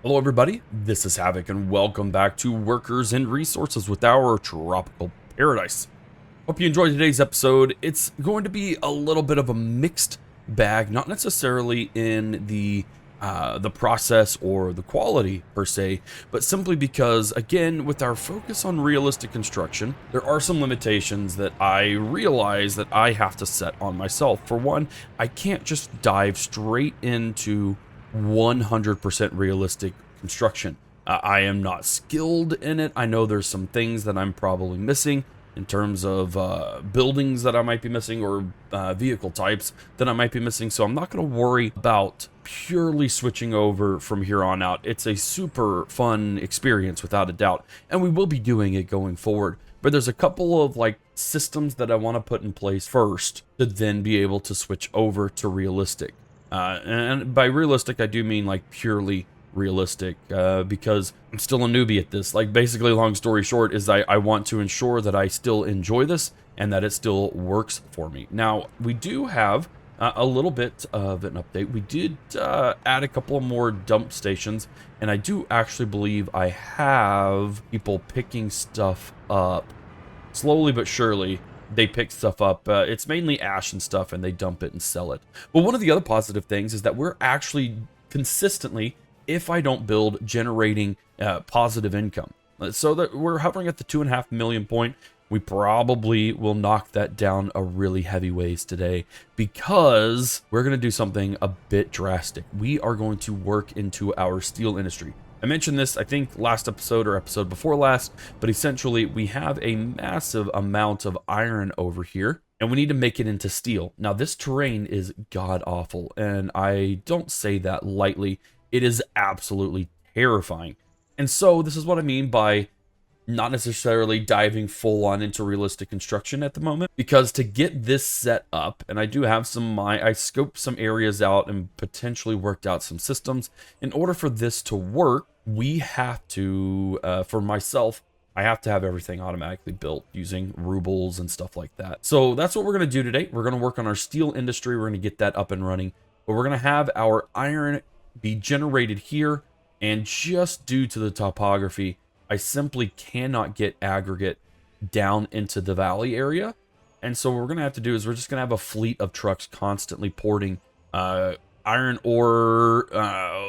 Hello everybody, this is Havoc and welcome back to Workers and Resources with our Tropical Paradise. Hope you enjoyed today's episode. It's going to be a little bit of a mixed bag, not necessarily in the process or the quality per se, but simply because, again, with our focus on realistic construction, there are some limitations that I realize that I have to set on myself. For one, I can't just dive straight into 100% realistic construction. I am not skilled in it. I know there's some things that I'm probably missing in terms of buildings that I might be missing or vehicle types that I might be missing. So I'm not going to worry about purely switching over from here on out. It's a super fun experience without a doubt, and we will be doing it going forward. But there's a couple of systems that I want to put in place first to then be able to switch over to realistic. And by realistic, I do mean purely realistic, because I'm still a newbie at this. Basically, long story short, is I want to ensure that I still enjoy this and that it still works for me. Now, we do have a little bit of an update. We did add a couple of more dump stations, and I do actually believe I have people picking stuff up slowly but surely. They pick stuff up. It's mainly ash and stuff, and they dump it and sell it. But one of the other positive things is that we're actually consistently, if I don't build, generating positive income. So that we're hovering at the 2.5 million point. We probably will knock that down a really heavy ways today, because we're going to do something a bit drastic. We are going to work into our steel industry. I mentioned this, I think, last episode or episode before last, but essentially we have a massive amount of iron over here, and we need to make it into steel. Now, this terrain is god-awful, and I don't say that lightly. It is absolutely terrifying. And so this is what I mean by not necessarily diving full on into realistic construction at the moment, because to get this set up, and I do have I scoped some areas out and potentially worked out some systems. In order for this to work, we have to, for myself, I have to have everything automatically built using rubles and stuff like that. So that's what we're going to do today. We're going to work on our steel industry. We're going to get that up and running, but we're going to have our iron be generated here, and just due to the topography, I simply cannot get aggregate down into the valley area. And so what we're going to have to do is we're just going to have a fleet of trucks constantly porting iron ore.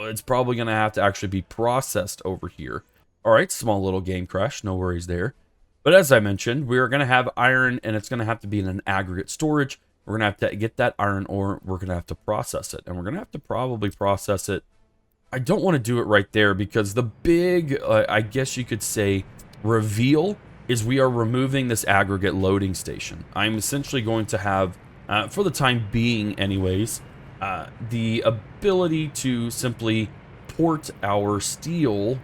It's probably going to have to actually be processed over here. All right, small little game crash, no worries there. But as I mentioned, we're going to have iron, and it's going to have to be in an aggregate storage. We're going to have to get that iron ore. We're going to have to process it, and we're going to have to probably process it. I don't want to do it right there, because the big, I guess you could say, reveal is we are removing this aggregate loading station. I'm essentially going to have, for the time being anyways, the ability to simply port our steel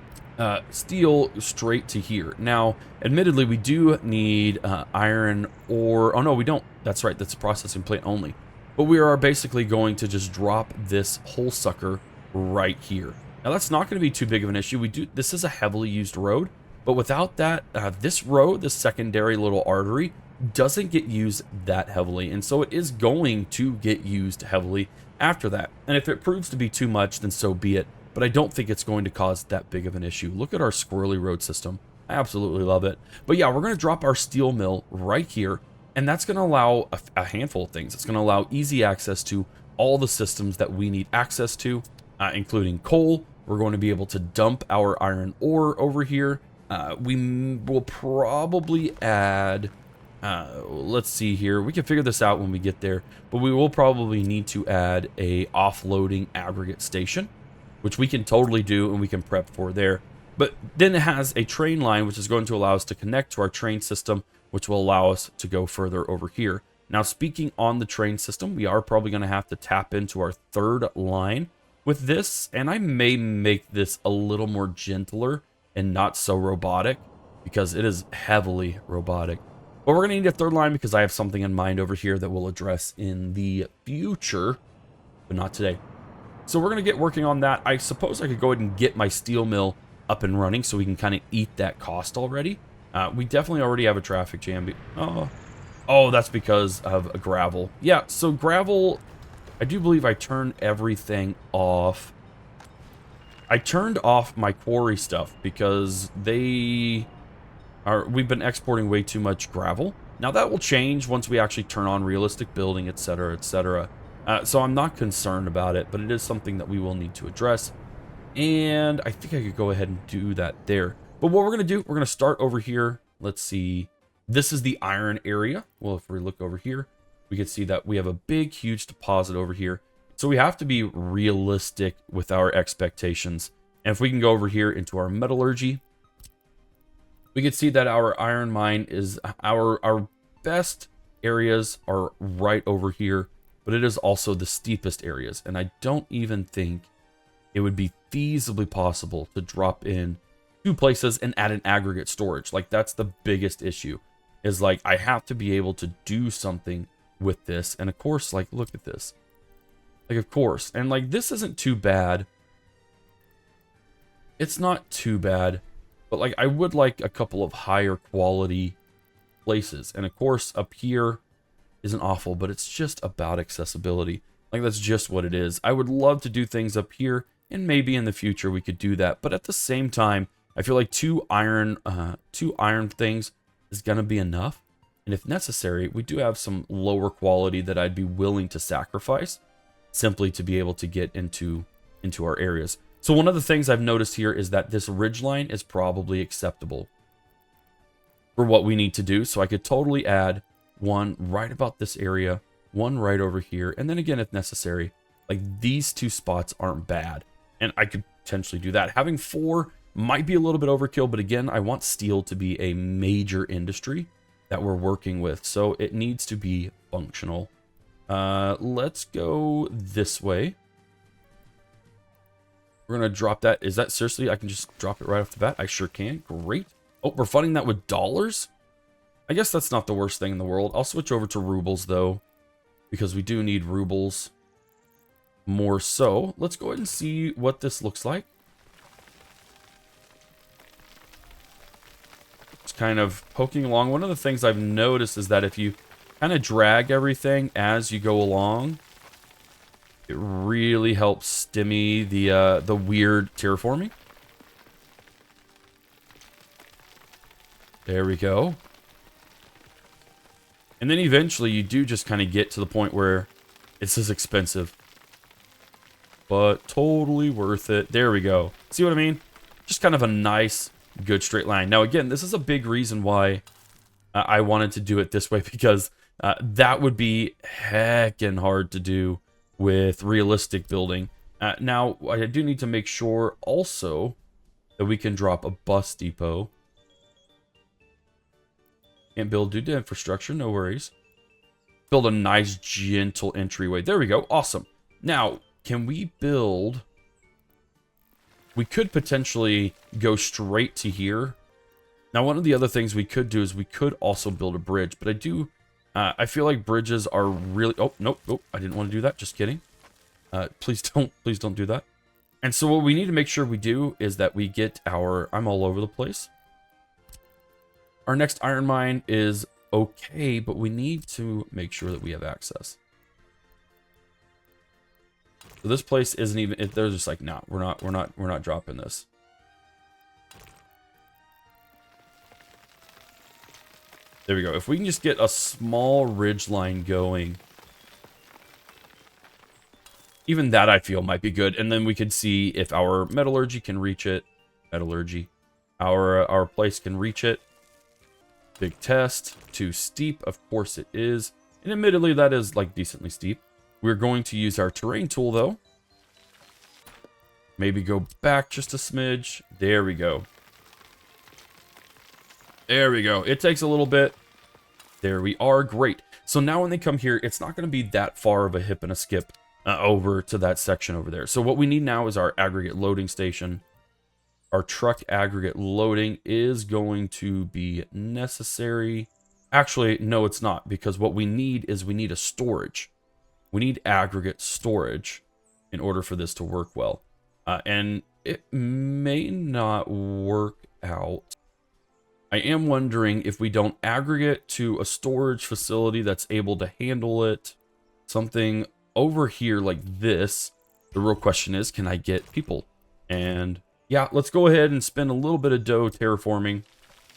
straight to here. Now, admittedly, we do need iron ore. Oh no, we don't. That's right, that's a processing plant only. But we are basically going to just drop this whole sucker right here. Now, that's not going to be too big of an issue. This is a heavily used road, but without that, this road, this secondary little artery, doesn't get used that heavily, and so it is going to get used heavily after that. And if it proves to be too much, then so be it, but I don't think it's going to cause that big of an issue. Look at our squirrely road system. I absolutely love it. But yeah, we're going to drop our steel mill right here, and that's going to allow a handful of things. It's going to allow easy access to all the systems that we need access to, including coal. We're going to be able to dump our iron ore over here. We will probably add, let's see here. We can figure this out when we get there, but we will probably need to add a offloading aggregate station, which we can totally do and we can prep for there. But then it has a train line, which is going to allow us to connect to our train system, which will allow us to go further over here. Now, speaking on the train system, we are probably going to have to tap into our third line with this, and I may make this a little more gentler and not so robotic, because it is heavily robotic. But we're going to need a third line because I have something in mind over here that we'll address in the future, but not today. So we're going to get working on that. I suppose I could go ahead and get my steel mill up and running so we can kind of eat that cost already. We definitely already have a traffic jam. Oh, that's because of a gravel. Yeah, so gravel, I do believe I turned everything off I turned off my quarry stuff because we've been exporting way too much gravel. Now that will change once we actually turn on realistic building, etc., etc. So I'm not concerned about it, but it is something that we will need to address. And I think I could go ahead and do that there. But what we're going to do, we're going to start over here. Let's see. This is the iron area. Well, if we look over here, we can see that we have a big, huge deposit over here. So we have to be realistic with our expectations. And if we can go over here into our metallurgy, we can see that our iron mine is our best areas are right over here, but it is also the steepest areas. And I don't even think it would be feasibly possible to drop in 2 places and add an aggregate storage. Like, that's the biggest issue, is like I have to be able to do something with this. And of course, like, look at this. Like, of course, and like, this isn't too bad. It's not too bad, but like, I would like a couple of higher quality places. And of course, up here isn't awful, but it's just about accessibility. Like, that's just what it is. I would love to do things up here, and maybe in the future we could do that. But at the same time, I feel like two iron things is gonna be enough. And if necessary, we do have some lower quality that I'd be willing to sacrifice simply to be able to get into our areas. So one of the things I've noticed here is that this ridgeline is probably acceptable for what we need to do. So I could totally add one right about this area, one right over here, and then again, if necessary, like, these 2 spots aren't bad, and I could potentially do that. Having 4 might be a little bit overkill, but again, I want steel to be a major industry that we're working with, so it needs to be functional. Let's go this way. We're gonna drop that. Is that seriously? I can just drop it right off the bat? I sure can. Great. Oh, we're funding that with dollars? I guess that's not the worst thing in the world. I'll switch over to rubles, though, because we do need rubles more so. Let's go ahead and see what this looks like. It's kind of poking along. One of the things I've noticed is that if you kind of drag everything as you go along, it really helps stymie the weird terraforming. There we go. And then eventually you do just kind of get to the point where it's as expensive, but totally worth it. There we go. See what I mean? Just kind of a nice, good straight line. Now, again, this is a big reason why I wanted to do it this way, because that would be heckin' hard to do with realistic building. Now, I do need to make sure also that we can drop a bus depot. Can't build due to infrastructure, no worries. Build a nice, gentle entryway. There we go, awesome. Now, can we build... We could potentially go straight to here. Now, one of the other things we could do is we could also build a bridge, but I feel like bridges are really... Oh, nope, I didn't want to do that, just kidding. Please don't do that. And so what we need to make sure we do is that we get our... I'm all over the place. Our next iron mine is okay, but we need to make sure that we have access. So this place isn't even... They're just like, nah, we're not dropping this. There we go. If we can just get a small ridge line going, even that I feel might be good. And then we could see if our metallurgy can reach it. Metallurgy. Our place can reach it. Big test. Too steep. Of course it is. And admittedly, that is like decently steep. We're going to use our terrain tool though. Maybe go back just a smidge. There we go. There we go. It takes a little bit. There we are. Great. So now when they come here, it's not going to be that far of a hip and a skip over to that section over there. So what we need now is our aggregate loading station. Our truck aggregate loading is going to be necessary. Actually, no, it's not, because what we need is we need a storage. We need aggregate storage in order for this to work well. And it may not work out. I am wondering if we don't aggregate to a storage facility that's able to handle it. Something over here like this. The real question is, can I get people? And yeah, let's go ahead and spend a little bit of dough terraforming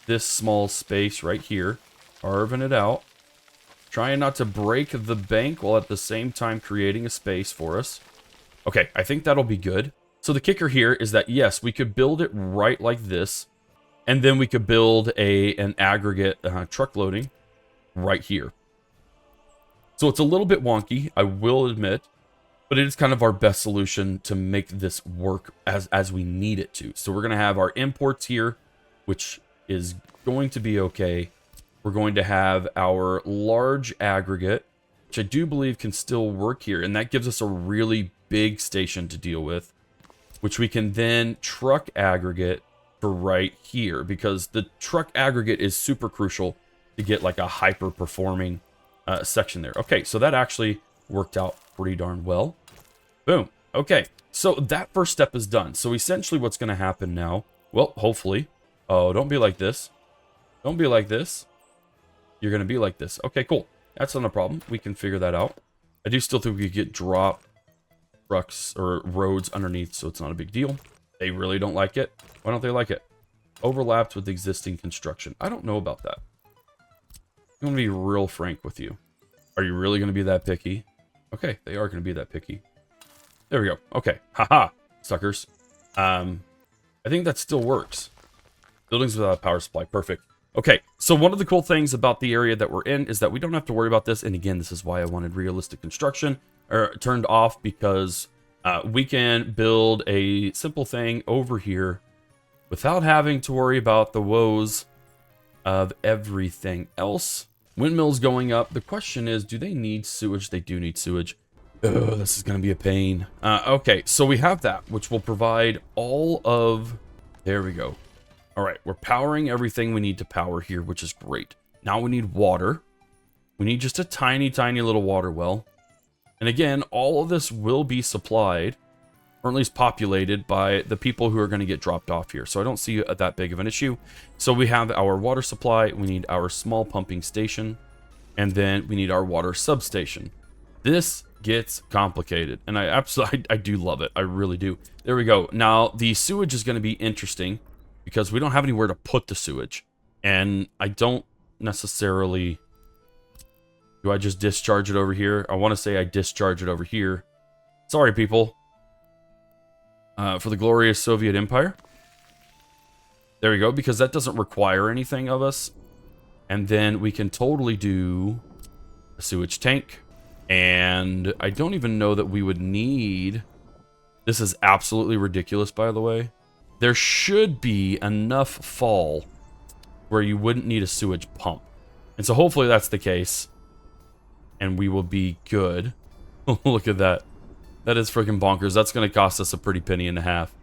this small space right here. Carving it out. Trying not to break the bank while at the same time creating a space for us. Okay, I think that'll be good. So the kicker here is that, yes, we could build it right like this. And then we could build an aggregate truck loading right here. So it's a little bit wonky, I will admit. But it is kind of our best solution to make this work as we need it to. So we're going to have our imports here, which is going to be okay. We're going to have our large aggregate, which I do believe can still work here. And that gives us a really big station to deal with, which we can then truck aggregate for right here. Because the truck aggregate is super crucial to get like a hyper-performing section there. Okay, so that actually worked out pretty darn well. Boom. Okay, so that first step is done. So essentially what's going to happen now, well, hopefully. Oh, don't be like this. Don't be like this. You're going to be like this. Okay, cool. That's not a problem. We can figure that out. I do still think we could get drop trucks or roads underneath, so it's not a big deal. They really don't like it. Why don't they like it? Overlapped with existing construction. I don't know about that. I'm going to be real frank with you. Are you really going to be that picky? Okay, they are going to be that picky. There we go. Okay. Haha, suckers. I think that still works. Buildings without a power supply. Perfect. Okay, so one of the cool things about the area that we're in is that we don't have to worry about this. And again, this is why I wanted realistic construction turned off, because we can build a simple thing over here without having to worry about the woes of everything else. Windmills going up. The question is, do they need sewage? They do need sewage. Oh, this is going to be a pain. Okay, so we have that, which will provide all of... There we go. All right, we're powering everything we need to power here, which is great. Now we need water. We need just a tiny, tiny little water well. And again, all of this will be supplied, or at least populated, by the people who are going to get dropped off here. So I don't see that big of an issue. So we have our water supply. We need our small pumping station. And then we need our water substation. This gets complicated, and I do love it. I really do. There we go. Now the sewage is going to be interesting because we don't have anywhere to put the sewage, and I don't necessarily... Do I just discharge it over here? I want to say I discharge it over here. Sorry, people. For the glorious Soviet Empire. There we go, because that doesn't require anything of us. And then we can totally do a sewage tank. And I don't even know that we would need... This is absolutely ridiculous, by the way. There should be enough fall where you wouldn't need a sewage pump. And so hopefully that's the case. And we will be good. Look at that. That is freaking bonkers. That's going to cost us a pretty penny and a half.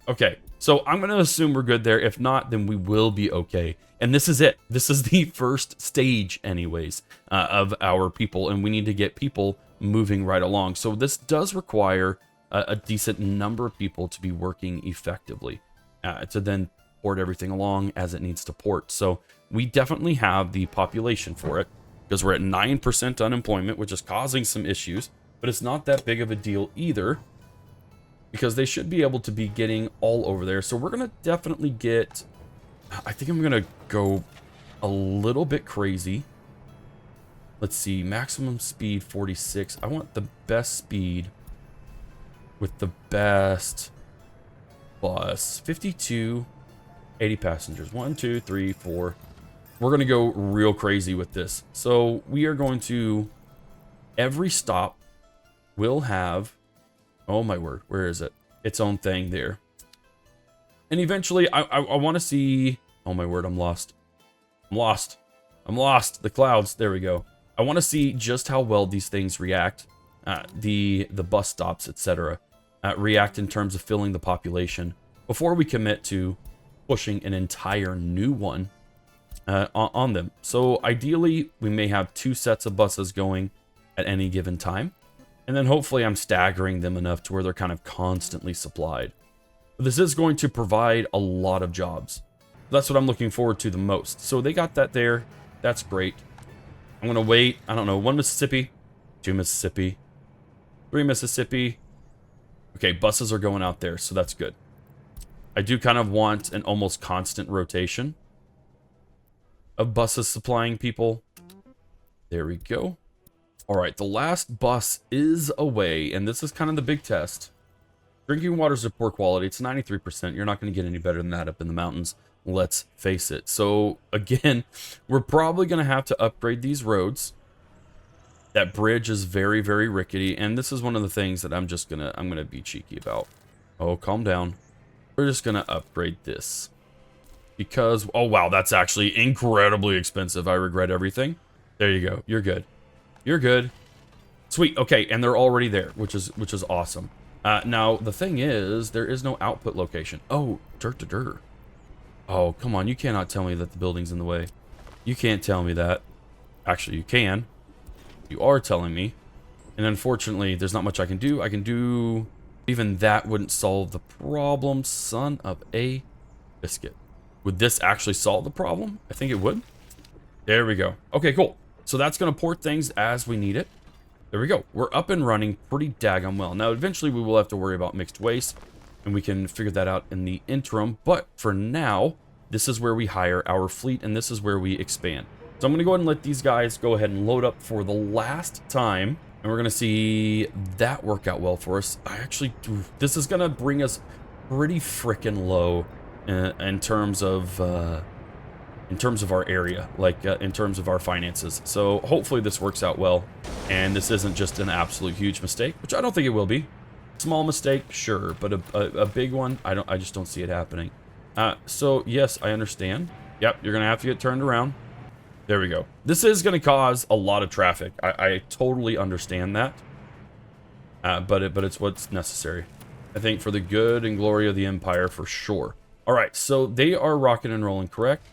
Okay, so I'm going to assume we're good there. If not, then we will be okay. And this is it. This is the first stage, anyways, of our people. And we need to get people moving right along. So this does require a decent number of people to be working effectively to then port everything along as it needs to port. So we definitely have the population for it, because we're at 9% unemployment, which is causing some issues. But it's not that big of a deal either, because they should be able to be getting all over there. So we're going to definitely get... I think I'm going to go a little bit crazy. Let's see. Maximum speed 46. I want the best speed with the best bus. 52, 80 passengers. 1, 2, 3, 4. We're going to go real crazy with this. So we are going to... Every stop will have... Oh my word, where is it? Its own thing there. And eventually, I want to see... Oh my word, I'm lost. I'm lost. I'm lost. The clouds. There we go. I want to see just how well these things react. The bus stops, etc. React in terms of filling the population before we commit to pushing an entire new one on them. So ideally, we may have 2 sets of buses going at any given time. And then hopefully I'm staggering them enough to where they're kind of constantly supplied. But this is going to provide a lot of jobs. That's what I'm looking forward to the most. So they got that there. That's great. I'm going to wait, I don't know, 1 Mississippi, 2 Mississippi, 3 Mississippi, Okay, buses are going out there, so that's good. I do kind of want an almost constant rotation of buses supplying people. There we go. All right, the last bus is away, and this is kind of the big test. Drinking water is of poor quality. It's 93%. You're not going to get any better than that up in the mountains. Let's face it. So, again, we're probably going to have to upgrade these roads. That bridge is very, very rickety, and this is one of the things that I'm going to be cheeky about. Oh, calm down. We're just going to upgrade this. Because, oh wow, that's actually incredibly expensive. I regret everything. There you go. You're good. You're good. Sweet. Okay, and they're already there, which is awesome. Now, the thing is, there is no output location. Oh, dirt. Oh, come on. You cannot tell me that the building's in the way. You can't tell me that. Actually, you can. You are telling me. And unfortunately, there's not much I can do. Even that wouldn't solve the problem. Son of a biscuit. Would this actually solve the problem? I think it would. There we go. Okay, cool. So that's going to port things as we need it. There we go. We're up and running pretty daggone well. Now, eventually we will have to worry about mixed waste, and we can figure that out in the interim. But for now, this is where we hire our fleet, and this is where we expand. So I'm going to go ahead and let these guys go ahead and load up for the last time, and we're going to see that work out well for us. This is going to bring us pretty freaking low in terms of our area, like in terms of our finances. So hopefully this works out well, and this isn't just an absolute huge mistake, which I don't think it will be. Small mistake, sure, but a big one, I just don't see it happening. So yes, I understand. Yep, you're gonna have to get turned around. There we go. This is gonna cause a lot of traffic. I totally understand that. But it's what's necessary. I think for the good and glory of the Empire, for sure. All right, so they are rocking and rolling, correct?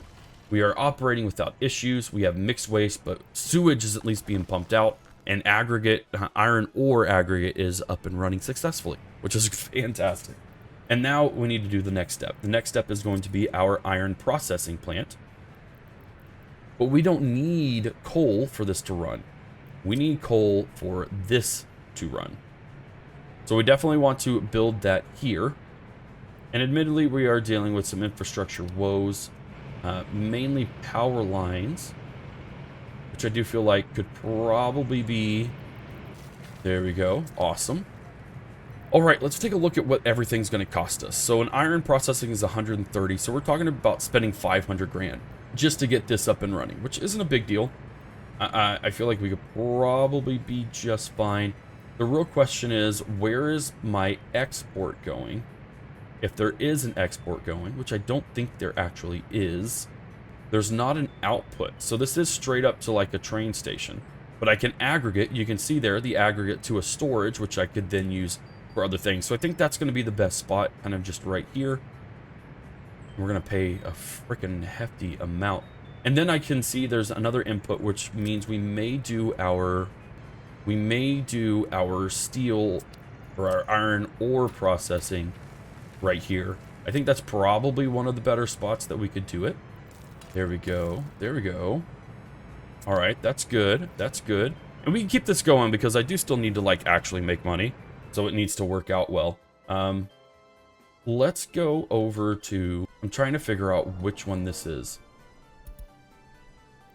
We are operating without issues. We have mixed waste, but sewage is at least being pumped out. And aggregate, iron ore aggregate is up and running successfully, which is fantastic. And now we need to do the next step. The next step is going to be our iron processing plant. But we don't need coal for this to run. We need coal for this to run. So we definitely want to build that here. And admittedly, we are dealing with some infrastructure woes. Mainly power lines, which I do feel like could probably be... There we go. Awesome. All right, let's take a look at what everything's going to cost us. So an iron processing is 130, so we're talking about spending 500 grand just to get this up and running, which isn't a big deal. I feel like we could probably be just fine. The real question is, where is my export going? If there is an export going, which I don't think there actually is, there's not an output. So this is straight up to like a train station. But I can aggregate, you can see there, the aggregate to a storage, which I could then use for other things. So I think that's going to be the best spot, kind of just right here. We're going to pay a freaking hefty amount. And then I can see there's another input, which means we may do our steel or our iron ore processing right here. I think that's probably one of the better spots that we could do it. There we go. There we go. All right, that's good. That's good. And we can keep this going because I do still need to like actually make money. So it needs to work out well. Let's go over to... I'm trying to figure out which one this is.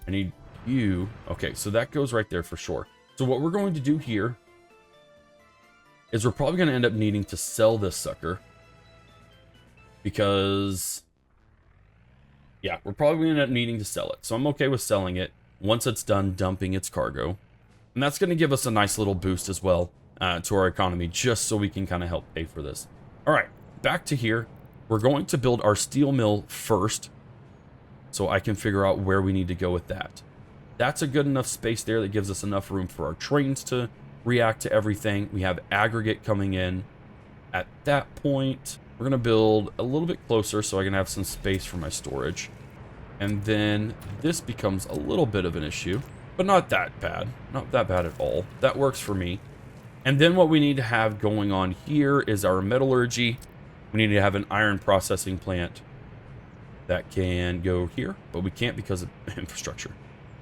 I need you. Okay, so that goes right there for sure. So what we're going to do here is we're probably going to end up needing to sell this sucker. Because, yeah, we're probably going to end up needing to sell it. So I'm okay with selling it once it's done dumping its cargo. And that's going to give us a nice little boost as well to our economy, just so we can kind of help pay for this. All right, back to here. We're going to build our steel mill first, so I can figure out where we need to go with that. That's a good enough space there that gives us enough room for our trains to react to everything. We have aggregate coming in. At that point, we're going to build a little bit closer so I can have some space for my storage. And then this becomes a little bit of an issue, but not that bad. Not that bad at all. That works for me. And then what we need to have going on here is our metallurgy. We need to have an iron processing plant that can go here, but we can't because of infrastructure.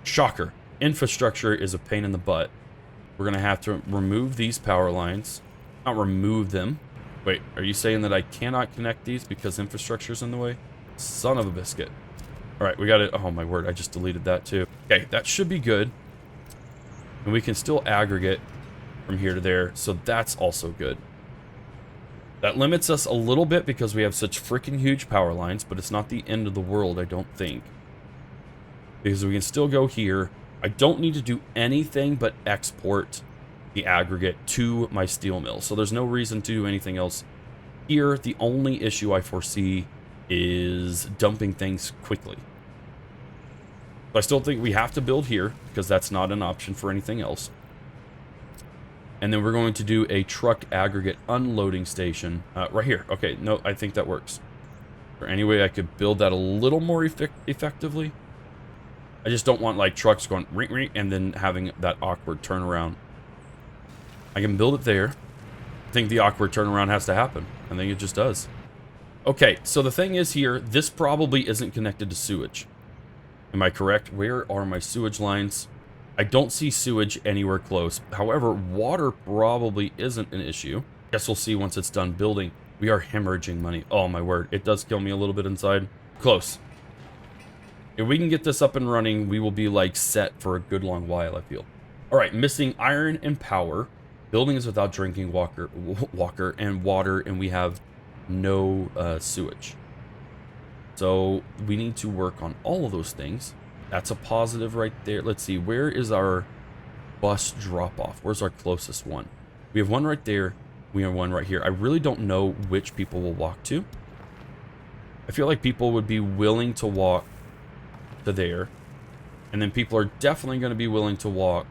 Shocker. Infrastructure is a pain in the butt. We're going to have to remove these power lines. Not remove them. Wait, are you saying that I cannot connect these because infrastructure's in the way? Son of a biscuit. All right, we got it. Oh, my word. I just deleted that too. Okay, that should be good. And we can still aggregate from here to there. So that's also good. That limits us a little bit because we have such freaking huge power lines, but it's not the end of the world, I don't think. Because we can still go here. I don't need to do anything but export the aggregate to my steel mill. So there's no reason to do anything else here. The only issue I foresee is dumping things quickly. So I still think we have to build here because that's not an option for anything else. And then we're going to do a truck aggregate unloading station right here. Okay, no, I think that works. Is there any way I could build that a little more effectively? I just don't want like trucks going ring, ring, and then having that awkward turnaround. I can build it there. I think the awkward turnaround has to happen. I think it just does. Okay, so the thing is here, this probably isn't connected to sewage. Am I correct? Where are my sewage lines? I don't see sewage anywhere close. However, water probably isn't an issue. Guess we'll see once it's done building. We are hemorrhaging money. Oh my word, it does kill me a little bit inside. Close. If we can get this up and running, we will be like set for a good long while, I feel. All right, missing iron and power. Building is without drinking water and water, and we have no sewage. So we need to work on all of those things. That's a positive right there. Let's see, where is our bus drop-off? Where's our closest one? We have one right there. We have one right here. I really don't know which people will walk to. I feel like people would be willing to walk to there. And then people are definitely going to be willing to walk.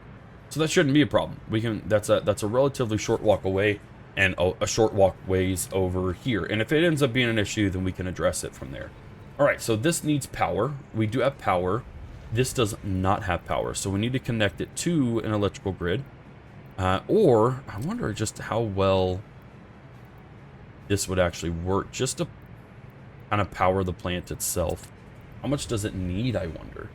So that shouldn't be a problem. We can. That's a relatively short walk away, and a short walk ways over here. And if it ends up being an issue, then we can address it from there. All right, so this needs power. We do have power. This does not have power, so we need to connect it to an electrical grid. Or, I wonder just how well this would actually work, just to kind of power the plant itself. How much does it need, I wonder?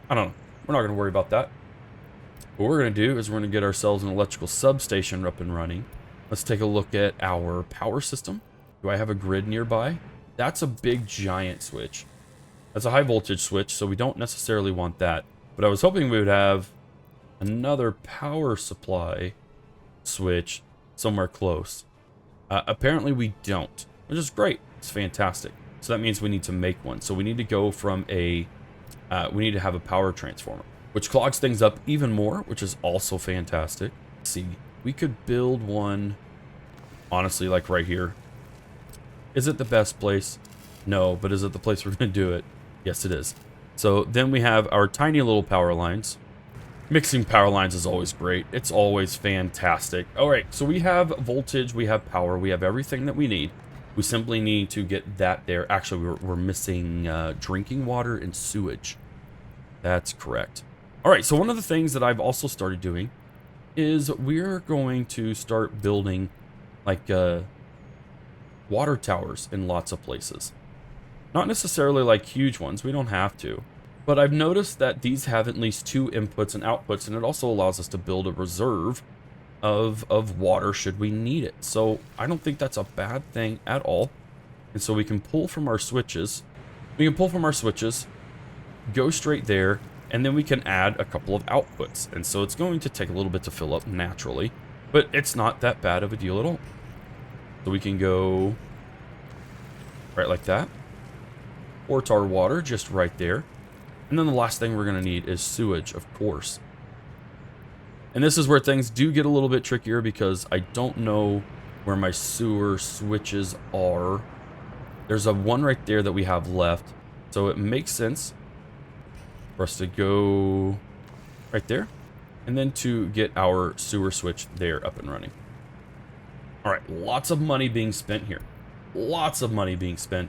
I don't know. We're not going to worry about that. What we're going to do is we're going to get ourselves an electrical substation up and running. Let's take a look at our power system. Do I have a grid nearby? That's a big giant switch. That's a high voltage switch, so we don't necessarily want that. But I was hoping we would have another power supply switch somewhere close. Apparently we don't, which is great. It's fantastic. So that means we need to make one. So we need to go from we need to have a power transformer, which clogs things up even more, which is also fantastic. Let's see, we could build one, honestly, like right here. Is it the best place? No, but is it the place we're going to do it? Yes, it is. So then we have our tiny little power lines. Mixing power lines is always great. It's always fantastic. All right, so we have voltage, we have power, we have everything that we need. We simply need to get that there. Actually, we're missing drinking water and sewage. That's correct. All right, so one of the things that I've also started doing is we're going to start building like water towers in lots of places. Not necessarily like huge ones, we don't have to. But I've noticed that these have at least 2 inputs and outputs, and it also allows us to build a reserve of water should we need it. So I don't think that's a bad thing at all. And so we can pull from our switches. We can pull from our switches, go straight there, and then we can add a couple of outputs. And so it's going to take a little bit to fill up naturally, but it's not that bad of a deal at all. So we can go right like that. Port our water just right there. And then the last thing we're going to need is sewage, of course. And this is where things do get a little bit trickier because I don't know where my sewer switches are. There's a one right there that we have left. So it makes sense for us to go right there. And then to get our sewer switch there up and running. All right, lots of money being spent here. Lots of money being spent.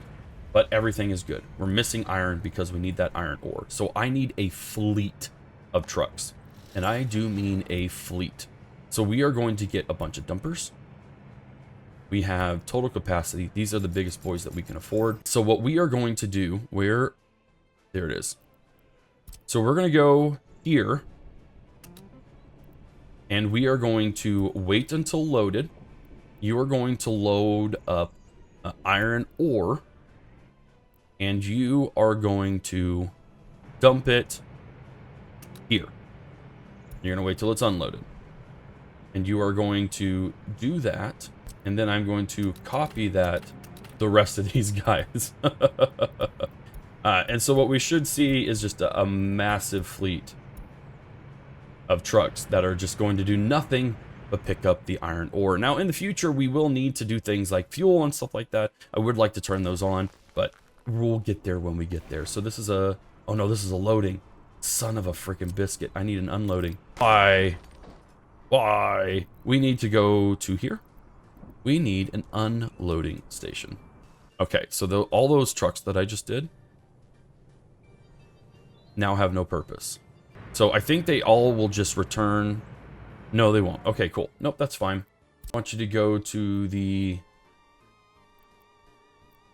But everything is good. We're missing iron because we need that iron ore. So I need a fleet of trucks. And I do mean a fleet. So we are going to get a bunch of dumpers. We have total capacity. These are the biggest boys that we can afford. So what we are going to do, there it is. So we're going to go here. And we are going to wait until loaded. you are going to load up iron ore, and you are going to dump it here. You're going to wait till it's unloaded. And you are going to do that, and then I'm going to copy that the rest of these guys. And so what we should see is just a massive fleet of trucks that are just going to do nothing but pick up the iron ore. Now, in the future, we will need to do things like fuel and stuff like that. I would like to turn those on, but we'll get there when we get there. So this is a... Oh no, this is a loading. Son of a freaking biscuit. I need an unloading. Why? We need to go to here. We need an unloading station. Okay, so all those trucks that I just did now have no purpose. So I think they all will just return. No, they won't. Okay, cool. Nope, that's fine. I want you to go to the...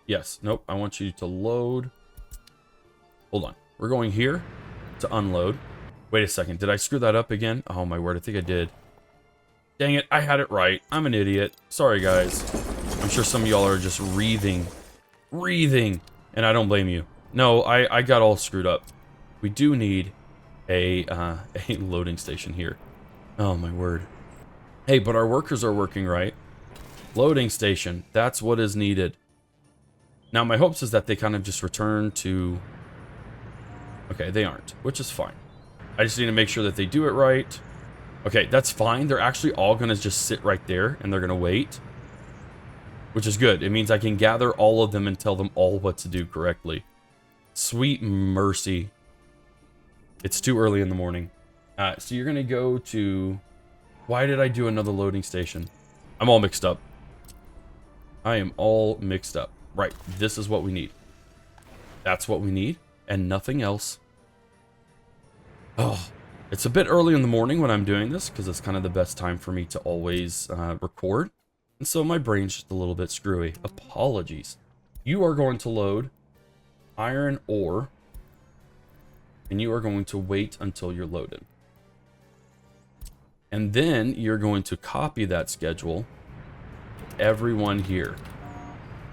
Yes, nope. I want you to load. Hold on. We're going here to unload. Wait a second. Did I screw that up again? Oh, my word. I think I did. Dang it. I had it right. I'm an idiot. Sorry, guys. I'm sure some of y'all are just wreathing. And I don't blame you. No, I got all screwed up. We do need a loading station here. Oh, my word. Hey, but our workers are working, right? Loading station. That's what is needed. Now, my hopes is that they kind of just return to... Okay, they aren't, which is fine. I just need to make sure that they do it right. Okay, that's fine. They're actually all going to just sit right there, and they're going to wait. Which is good. It means I can gather all of them and tell them all what to do correctly. Sweet mercy. It's too early in the morning. So you're going to go to... Why did I do another loading station? I'm all mixed up. I am all mixed up. Right, this is what we need. That's what we need, and nothing else. Oh, it's a bit early in the morning when I'm doing this, because it's kind of the best time for me to always record. And so my brain's just a little bit screwy. Apologies. You are going to load iron ore, and you are going to wait until you're loaded. And then you're going to copy that schedule to everyone here.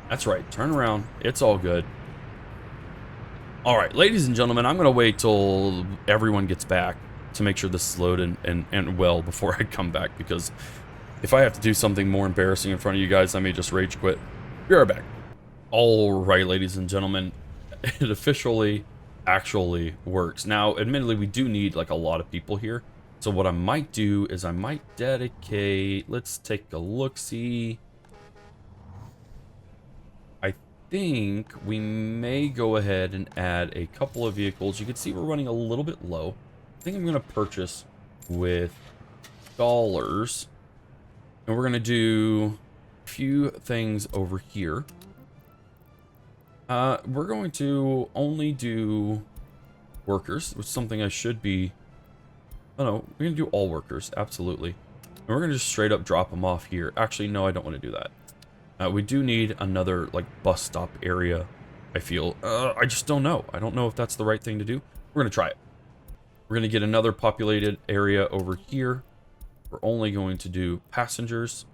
That's right. Turn around. It's all good. All right, ladies and gentlemen, I'm going to wait till everyone gets back to make sure this is loaded and well before I come back, because if I have to do something more embarrassing in front of you guys, I may just rage quit. Be right back. All right, ladies and gentlemen, it officially actually works. Now, admittedly, we do need like a lot of people here. So what I might do is I might dedicate, let's take a look-see. I think we may go ahead and add a couple of vehicles. You can see we're running a little bit low. I think I'm going to purchase with dollars. And we're going to do a few things over here. We're going to only do workers, which is something I should be... Oh no, we're going to do all workers, absolutely. And we're going to just straight up drop them off here. Actually, no, I don't want to do that. We do need another, like, bus stop area, I feel. I just don't know. I don't know if that's the right thing to do. We're going to try it. We're going to get another populated area over here. We're only going to do passengers.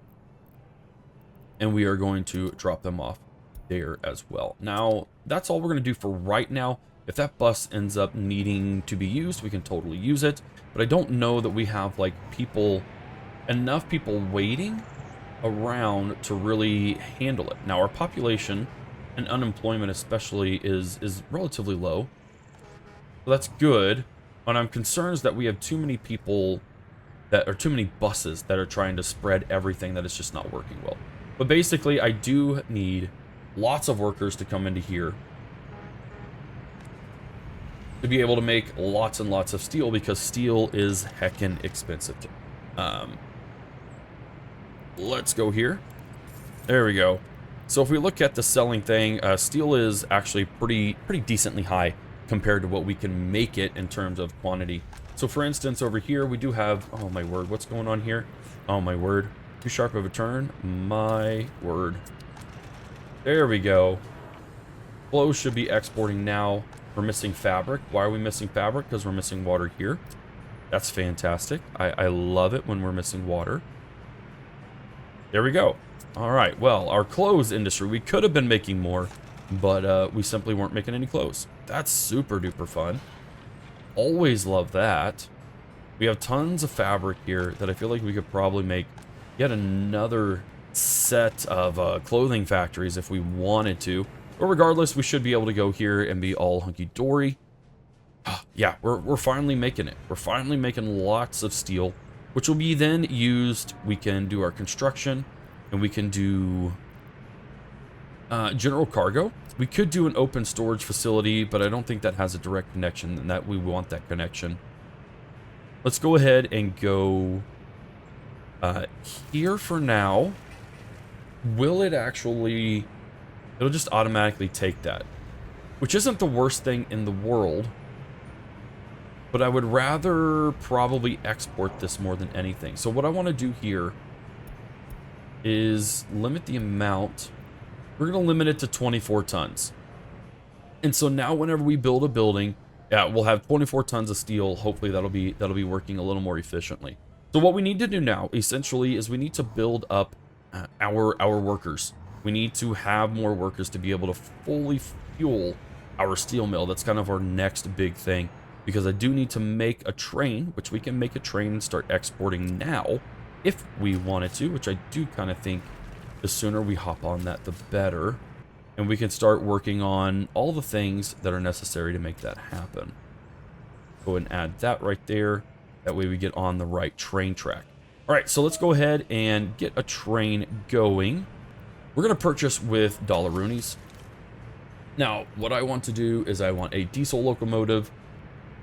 And we are going to drop them off there as well. Now, that's all we're going to do for right now. If that bus ends up needing to be used, we can totally use it. But I don't know that we have, like, enough people waiting around to really handle it. Now, our population and unemployment especially is relatively low. So that's good. But I'm concerned that we have too many people that are too many buses that are trying to spread everything that is just not working well. But basically, I do need lots of workers to come into here to be able to make lots and lots of steel, because steel is heckin' expensive. Let's go here. There we go. So if we look at the selling thing, steel is actually pretty decently high compared to what we can make it in terms of quantity. So for instance, over here we do have, oh my word, what's going on here? Oh my word, too sharp of a turn, my word. There we go. Flow should be exporting now. We're missing fabric. Why are we missing fabric? Because we're missing water here. That's fantastic. I love it when we're missing water. There we go. All right, well, our clothes industry, we could have been making more, but we simply weren't making any clothes. That's super duper fun. Always love that. We have tons of fabric here that I feel like we could probably make yet another set of clothing factories if we wanted to. But regardless, we should be able to go here and be all hunky-dory. Yeah, we're finally making it. We're finally making lots of steel, which will be then used. We can do our construction, and we can do general cargo. We could do an open storage facility, but I don't think that has a direct connection, and that we want that connection. Let's go ahead and go here for now. Will it actually... It'll just automatically take that, which isn't the worst thing in the world. But I would rather probably export this more than anything. So what I want to do here is limit the amount. We're going to limit it to 24 tons. And so now whenever we build a building, yeah, we'll have 24 tons of steel. Hopefully that'll be working a little more efficiently. So what we need to do now, essentially, is we need to build up our workers. We need to have more workers to be able to fully fuel our steel mill. That's kind of our next big thing. Because I do need to make a train, which we can make a train and start exporting now, if we wanted to, which I do kind of think the sooner we hop on that, the better. And we can start working on all the things that are necessary to make that happen. Go ahead and add that right there. That way we get on the right train track. All right, so let's go ahead and get a train going. We're going to purchase with dollaroonies. Now, what I want to do is I want a diesel locomotive.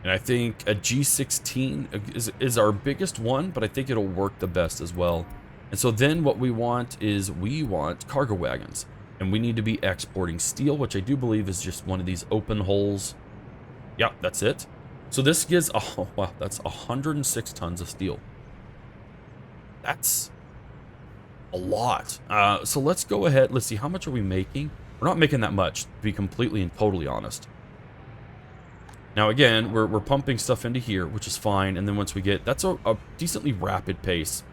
And I think a G16 is our biggest one, but I think it'll work the best as well. And so then what we want is we want cargo wagons. And we need to be exporting steel, which I do believe is just one of these open holes. Yeah, that's it. So this gives, oh wow, that's 106 tons of steel. That's a lot. So let's go ahead. Let's see, how much are we making? We're not making that much, to be completely and totally honest. Now again, we're pumping stuff into here, which is fine, and then once we get... That's a decently rapid pace.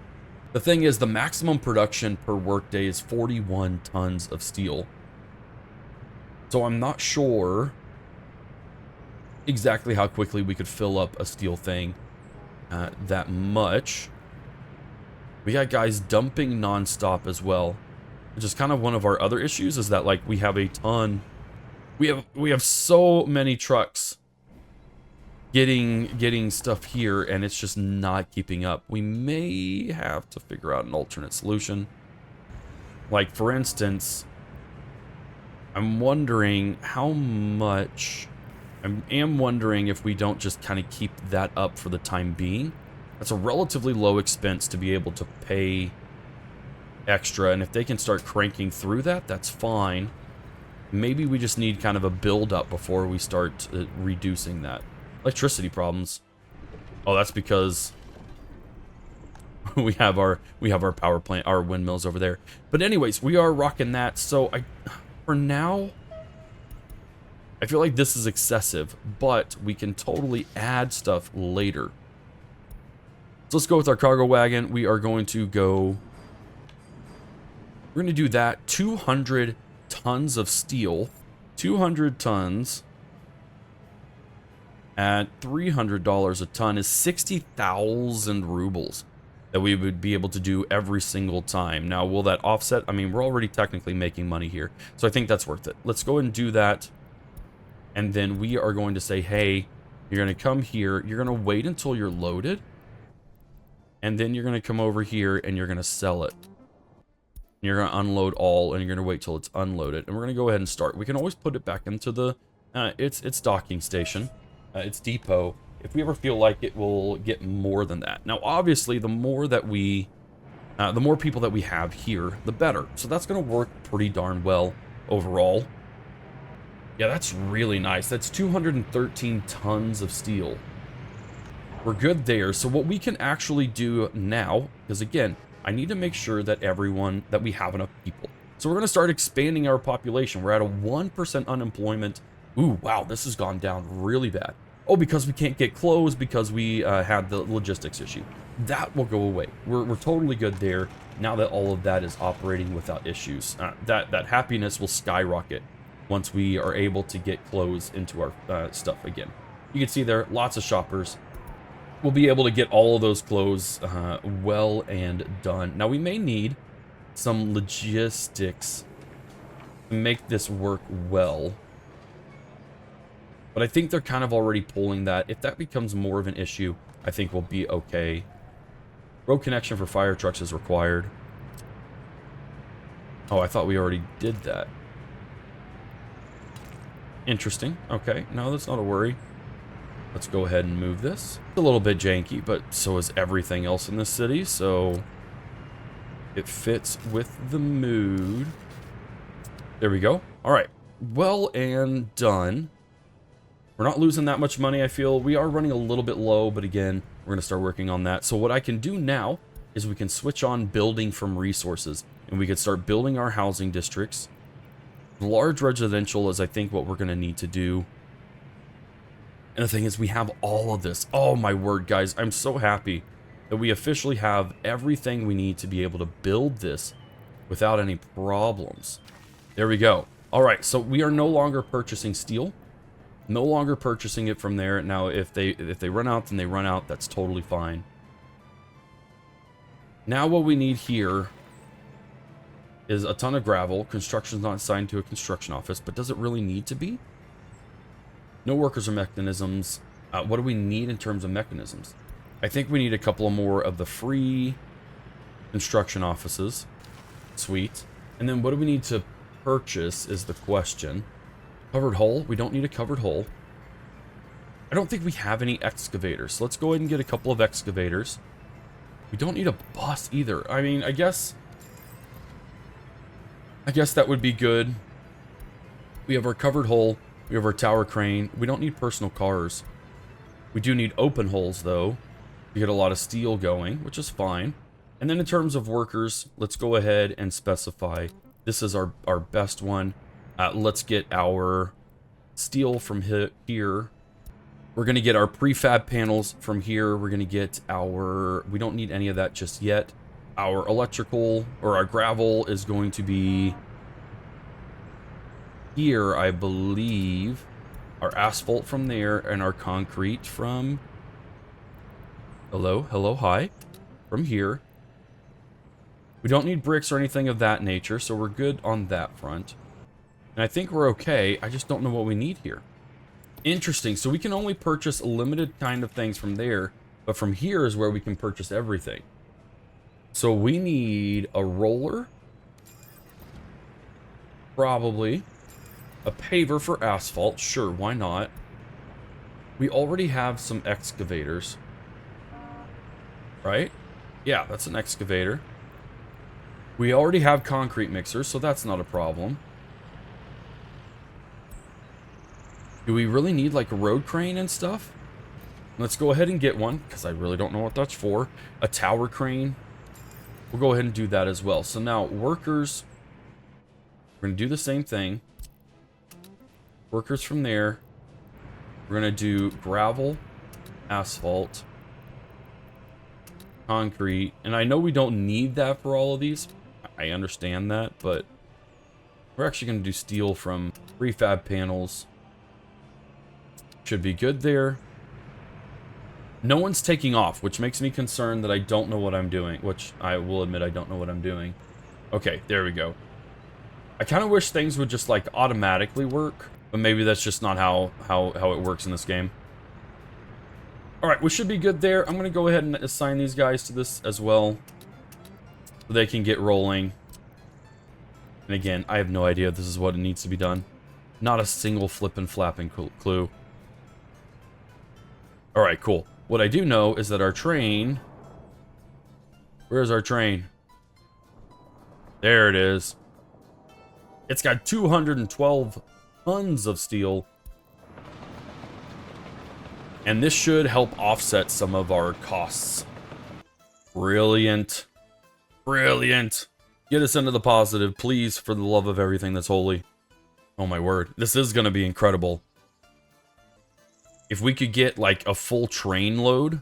The thing is, the maximum production per workday is 41 tons of steel. So I'm not sure exactly how quickly we could fill up a steel thing that much. We got guys dumping non-stop as well, which is kind of one of our other issues, is that, like, we have a ton... We have so many trucks getting stuff here, and it's just not keeping up. We may have to figure out an alternate solution. Like, for instance, I'm wondering how much... I am wondering if we don't just kind of keep that up for the time being. That's a relatively low expense to be able to pay extra, and if they can start cranking through that, that's fine. Maybe we just need kind of a build-up before we start reducing that. Electricity problems. Oh, that's because we have our power plant, our windmills over there. But anyways, we are rocking that. So for now, I feel like this is excessive, but we can totally add stuff later. So let's go with our cargo wagon. We are going to go... We're going to do that. 200 tons of steel. 200 tons at $300 a ton is 60,000 rubles that we would be able to do every single time. Now, will that offset? I mean, we're already technically making money here, so I think that's worth it. Let's go ahead and do that. And then we are going to say, hey, you're going to come here. You're going to wait until you're loaded. And then you're going to come over here and you're going to sell it. You're going to unload all, and you're going to wait till it's unloaded. And we're going to go ahead and start. We can always put it back into the its docking station, its depot, if we ever feel like it will get more than that. Now, obviously, the more that we, the more people that we have here, the better. So that's going to work pretty darn well overall. Yeah, that's really nice. That's 213 tons of steel. We're good there. So what we can actually do now, because again, I need to make sure that that we have enough people. So we're going to start expanding our population. We're at a 1% unemployment. Ooh, wow, this has gone down really bad. Oh, because we can't get clothes because we had the logistics issue. That will go away. We're totally good there now that all of that is operating without issues. That happiness will skyrocket once we are able to get clothes into our stuff again. You can see there, lots of shoppers. We'll be able to get all of those clothes well and done. Now, we may need some logistics to make this work well. But I think they're kind of already pulling that. If that becomes more of an issue, I think we'll be okay. Road connection for fire trucks is required. Oh, I thought we already did that. Interesting. Okay, no, that's not a worry. Let's go ahead and move this. It's a little bit janky, but so is everything else in this city, so it fits with the mood. There we go. All right. Well and done. We're not losing that much money, I feel. We are running a little bit low, but again, we're going to start working on that. So what I can do now is we can switch on building from resources, and we can start building our housing districts. Large residential is, I think, what we're going to need to do. And the thing is, we have all of this. Oh, my word, guys. I'm so happy that we officially have everything we need to be able to build this without any problems. There we go. All right, so we are no longer purchasing steel. No longer purchasing it from there. Now, if they run out, then they run out. That's totally fine. Now what we need here is a ton of gravel. Construction's not assigned to a construction office, but does it really need to be? No workers or mechanisms. What do we need in terms of mechanisms? I think we need a couple more of the free construction offices. Sweet. And then what do we need to purchase is the question. Covered hull. We don't need a covered hull. I don't think we have any excavators. So let's go ahead and get a couple of excavators. We don't need a bus either. I mean, I guess that would be good. We have our covered hull. We have our tower crane. We don't need personal cars. We do need open hulls, though. We get a lot of steel going, which is fine. And then in terms of workers, let's go ahead and specify. This is our best one. Let's get our steel from here. We're going to get our prefab panels from here. We're going to get our... We don't need any of that just yet. Our electrical, or our gravel, is going to be here, I believe. Our asphalt from there, and our concrete from... Hello, hi. From here. We don't need bricks or anything of that nature, so we're good on that front. And I think we're okay. I just don't know what we need here. Interesting. So we can only purchase a limited kind of things from there. But from here is where we can purchase everything. So we need a roller. Probably. A paver for asphalt. Sure, why not? We already have some excavators. Right? Yeah, that's an excavator. We already have concrete mixers, so that's not a problem. Do we really need like a road crane and stuff? Let's go ahead and get one, because I really don't know what that's for. A tower crane. We'll go ahead and do that as well. So now, workers. We're going to do the same thing. Workers from there. We're going to do gravel, asphalt, concrete. And I know we don't need that for all of these. I understand that, but we're actually going to do steel from prefab panels. Should be good there. No one's taking off, which makes me concerned that I don't know what I'm doing, which I will admit I don't know what I'm doing. Okay, there we go. I kind of wish things would just like automatically work, but maybe that's just not how it works in this game. All right, we should be good there. I'm going to go ahead and assign these guys to this as well, so they can get rolling. And again, I have no idea if this is what it needs to be done. Not a single flippin' flapping clue. Alright, cool. What I do know is that our train... Where's our train? There it is. It's got 212 tons of steel. And this should help offset some of our costs. Brilliant. Brilliant. Get us into the positive, please, for the love of everything that's holy. Oh my word. This is going to be incredible. If we could get like a full train load,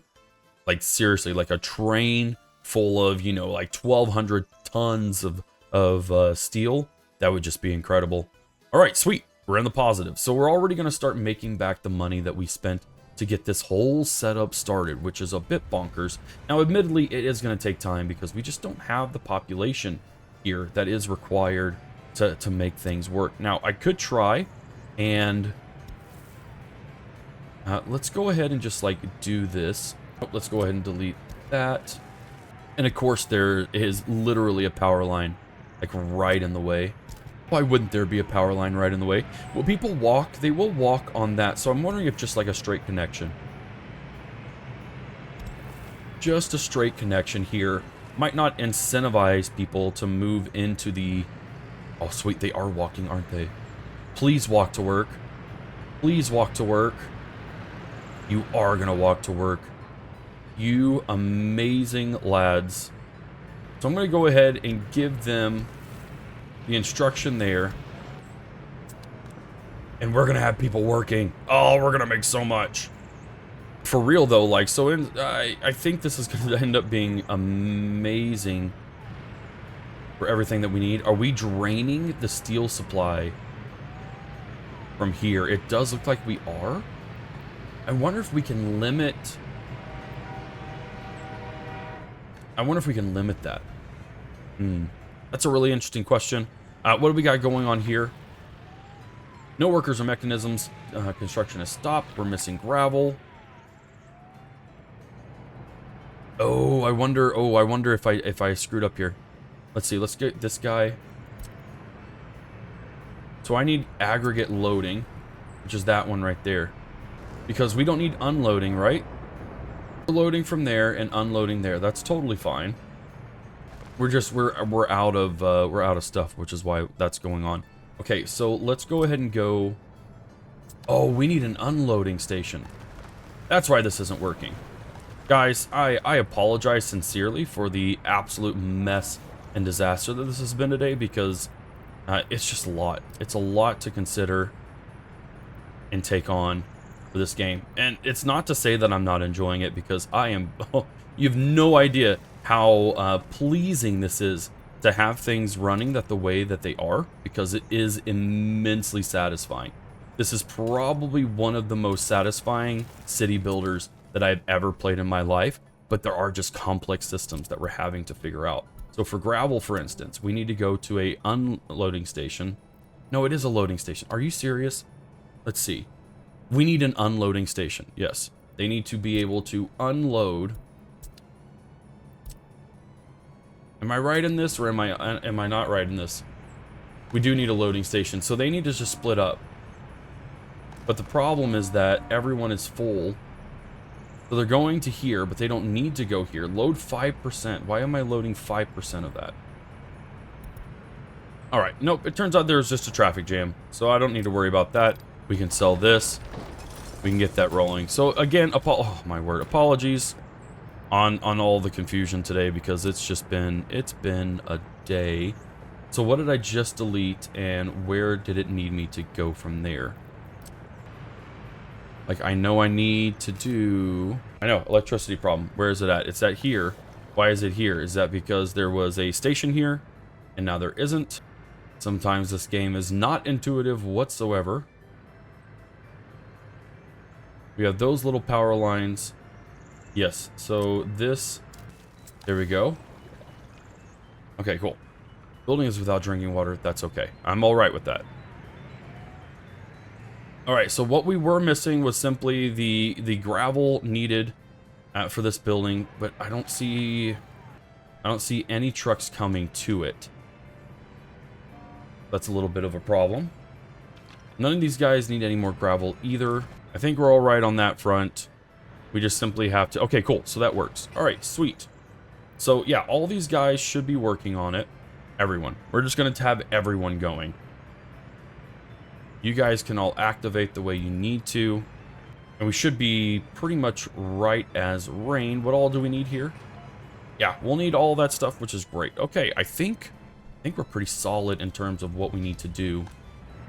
like seriously, like a train full of, you know, like 1,200 tons of steel, that would just be incredible. All right, sweet. We're in the positive. So we're already going to start making back the money that we spent to get this whole setup started, which is a bit bonkers. Now, admittedly, it is going to take time because we just don't have the population here that is required to make things work. Now, I could try and let's go ahead and just like do this. Oh, let's go ahead and delete that. And of course, there is literally a power line like right in the way. Why wouldn't there be a power line right in the way? Will people walk? They will walk on that. So I'm wondering if just like a straight connection. Just a straight connection here might not incentivize people to move into the... Oh, sweet. They are walking, aren't they? Please walk to work. Please walk to work. You are going to walk to work. You amazing lads. So I'm going to go ahead and give them the instruction there. And we're going to have people working. Oh, we're going to make so much. For real, though, like, so I think this is going to end up being amazing for everything that we need. Are we draining the steel supply from here? It does look like we are. I wonder if we can limit... I wonder if we can limit that. That's a really interesting question. What do we got going on here? No workers or mechanisms. Construction has stopped. We're missing gravel. Oh, I wonder if I screwed up here. Let's see. Let's get this guy. So I need aggregate loading, which is that one right there. Because we don't need unloading, right? Loading from there and unloading there. That's totally fine. We're out of stuff, which is why that's going on. Okay, so let's go ahead and go. Oh, we need an unloading station. That's why this isn't working. Guys, I apologize sincerely for the absolute mess and disaster that this has been today, because it's just a lot. It's a lot to consider and take on for this game. And it's not to say that I'm not enjoying it, because I am... Oh, you have no idea how pleasing this is to have things running the way that they are, because it is immensely satisfying. This is probably one of the most satisfying city builders that I've ever played in my life, but there are just complex systems that we're having to figure out. So for gravel, for instance, we need to go to a unloading station. No, it is a loading station. Are you serious? Let's see. We need an unloading station. Yes. They need to be able to unload. Am I right in this, or am I not right in this? We do need a loading station, so they need to just split up. But the problem is that everyone is full. So they're going to here, but they don't need to go here. Load 5%. Why am I loading 5% of that? Alright, nope, it turns out there's just a traffic jam, so I don't need to worry about that. We can sell this. We can get that rolling. So again, oh my word, apologies on all the confusion today, because it's been a day. So what did I just delete, and where did it need me to go from there? Like, I know I need to do... I know, electricity problem. Where is it at? It's at here. Why is it here? Is that because there was a station here, and now there isn't? Sometimes this game is not intuitive whatsoever. We have those little power lines. Yes, so this... There we go. Okay, cool. Building is without drinking water. That's okay. I'm alright with that. Alright, so what we were missing was simply the gravel needed for this building, but I don't see any trucks coming to it. That's a little bit of a problem. None of these guys need any more gravel either. I think we're alright on that front. We just simply have to... Okay, cool. So that works. Alright, sweet. So, yeah, all these guys should be working on it. Everyone. We're just going to have everyone going. You guys can all activate the way you need to. And we should be pretty much right as rain. What all do we need here? Yeah, we'll need all that stuff, which is great. Okay, I think we're pretty solid in terms of what we need to do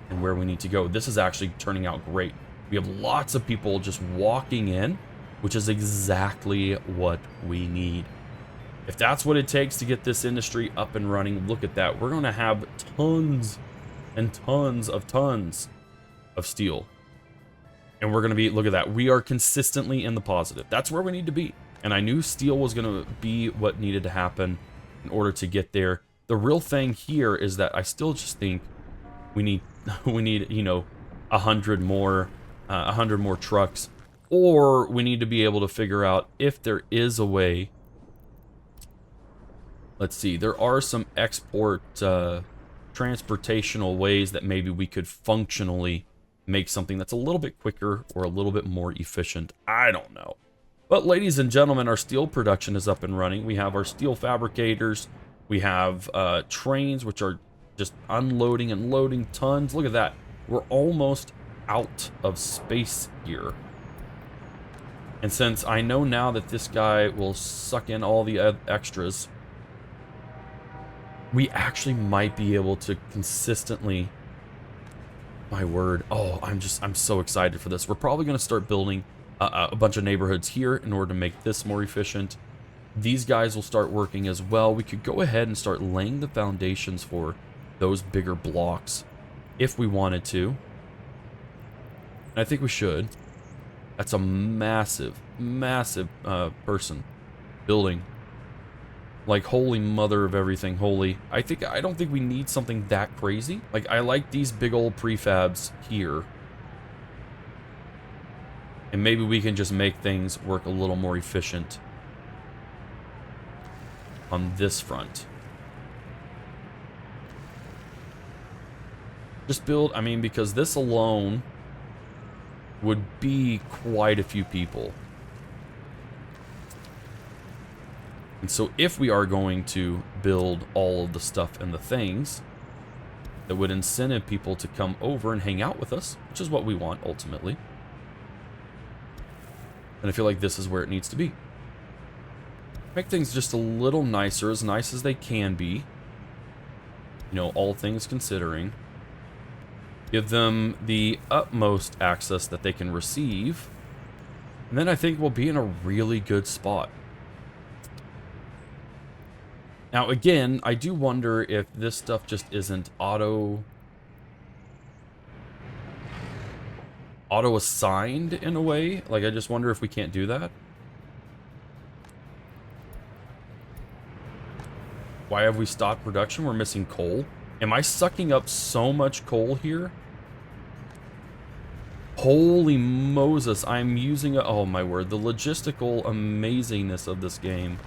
and where we need to go. This is actually turning out great. We have lots of people just walking in, which is exactly what we need. If that's what it takes to get this industry up and running, look at that. We're going to have tons and tons of steel. And we're going to be, look at that. We are consistently in the positive. That's where we need to be. And I knew steel was going to be what needed to happen in order to get there. The real thing here is that I still just think we need, you know, 100 more trucks, or we need to be able to figure out if there is a way. Let's see, there are some export transportational ways that maybe we could functionally make something that's a little bit quicker or a little bit more efficient. I don't know. But ladies and gentlemen, our steel production is up and running. We have our steel fabricators. We have trains, which are just unloading and loading tons. Look at that. We're almost out of space here. And since I know now that this guy will suck in all the extras, we actually might be able to consistently, my word, oh, I'm so excited for this. We're probably going to start building a bunch of neighborhoods here in order to make this more efficient. These guys will start working as well. We could go ahead and start laying the foundations for those bigger blocks if we wanted to. And I think we should. That's a massive, massive person building. Like, holy mother of everything, holy. I don't think we need something that crazy. Like, I like these big old prefabs here. And maybe we can just make things work a little more efficient on this front. Just build, I mean, because this alone would be quite a few people. And so if we are going to build all of the stuff and the things that would incentive people to come over and hang out with us, which is what we want ultimately, and I feel like this is where it needs to be. Make things just a little nicer, as nice as they can be. You know, all things considering. Give them the utmost access that they can receive. And then I think we'll be in a really good spot. Now, again, I do wonder if this stuff just isn't auto-assigned in a way. Like, I just wonder if we can't do that. Why have we stopped production? We're missing coal. Am I sucking up so much coal here? Holy Moses, I'm using oh my word, the logistical amazingness of this game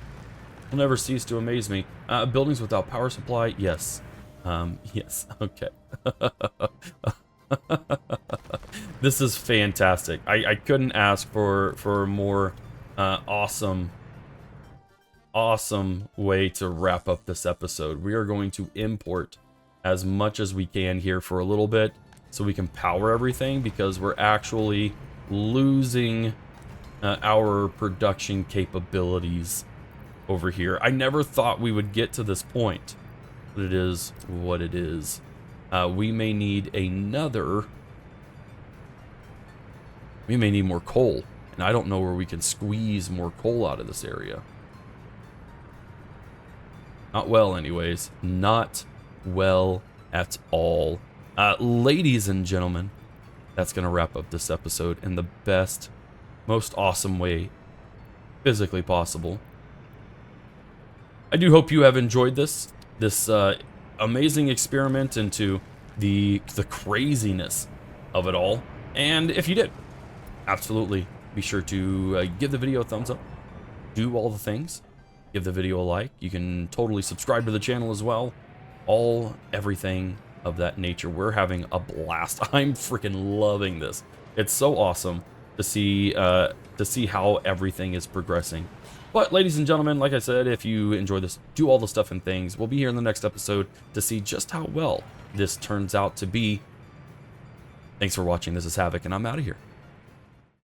will never cease to amaze me. Buildings without power supply, yes. Yes, okay. This is fantastic. I couldn't ask for a more awesome way to wrap up this episode. We are going to import as much as we can here for a little bit so we can power everything, because we're actually losing our production capabilities over here. I never thought we would get to this point, but it is what it is. We may need more coal, and I don't know where we can squeeze more coal out of this area. Not well, anyways. Not well at all. Ladies and gentlemen, that's going to wrap up this episode in the best, most awesome way physically possible. I do hope you have enjoyed this amazing experiment into the craziness of it all. And if you did, absolutely be sure to give the video a thumbs up, do all the things, give the video a like. You can totally subscribe to the channel as well. Everything of that nature. We're having a blast. I'm freaking loving this. It's so awesome to see how everything is progressing. But ladies and gentlemen, like I said, if you enjoy this, do all the stuff and things. We'll be here in the next episode to see just how well this turns out to be. Thanks for watching. This is Havoc, and I'm out of here.